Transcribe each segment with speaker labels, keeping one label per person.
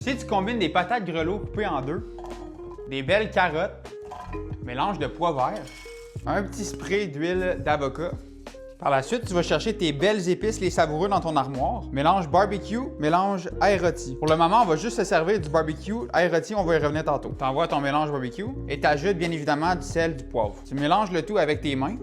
Speaker 1: Si tu combines des patates grelots coupées en deux, des belles carottes, mélange de pois verts, un petit spray d'huile d'avocat. Par la suite, tu vas chercher tes belles épices, les savoureux dans ton armoire. Mélange barbecue, mélange air rôti. Pour le moment, on va juste se servir du barbecue. Air rôti, on va y revenir tantôt. Tu envoies ton mélange barbecue et tu ajoutes bien évidemment du sel, du poivre. Tu mélanges le tout avec tes mains.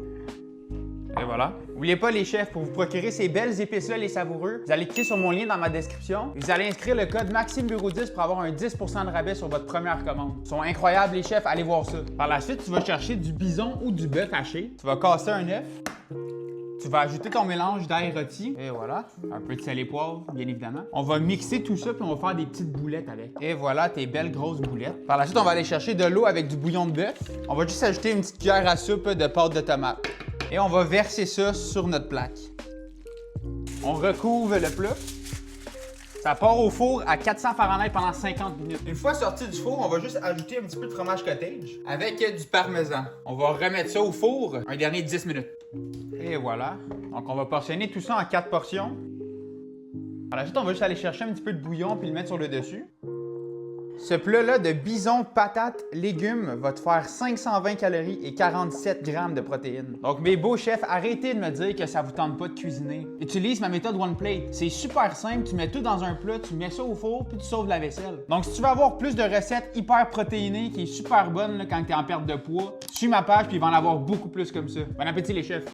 Speaker 1: Et voilà. N'oubliez pas les chefs, pour vous procurer ces belles épices-là, les savoureux, vous allez cliquer sur mon lien dans ma description et vous allez inscrire le code MaximeBureau10 pour avoir un 10% de rabais sur votre première commande. Ils sont incroyables les chefs, allez voir ça. Par la suite, tu vas chercher du bison ou du bœuf haché. Tu vas casser un œuf. Tu vas ajouter ton mélange d'ail rôti. Et voilà. Un peu de sel et poivre, bien évidemment. On va mixer tout ça puis on va faire des petites boulettes avec. Et voilà tes belles grosses boulettes. Par la suite, on va aller chercher de l'eau avec du bouillon de bœuf. On va juste ajouter une petite cuillère à soupe de pâte de tomate. Et on va verser ça sur notre plaque. On recouvre le plat. Ça part au four à 400 Fahrenheit pendant 50 minutes. Une fois sorti du four, on va juste ajouter un petit peu de fromage cottage avec du parmesan. On va remettre ça au four un dernier 10 minutes. Et voilà. Donc on va portionner tout ça en 4 portions. Par la suite, on va juste aller chercher un petit peu de bouillon puis le mettre sur le dessus. Ce plat-là de bison, patates, légumes va te faire 520 calories et 47 grammes de protéines. Donc mes beaux chefs, arrêtez de me dire que ça vous tente pas de cuisiner. Utilise ma méthode One Plate. C'est super simple, tu mets tout dans un plat, tu mets ça au four puis tu sauves la vaisselle. Donc si tu veux avoir plus de recettes hyper protéinées qui est super bonne là, quand tu es en perte de poids, suis ma page puis il va en avoir beaucoup plus comme ça. Bon appétit les chefs!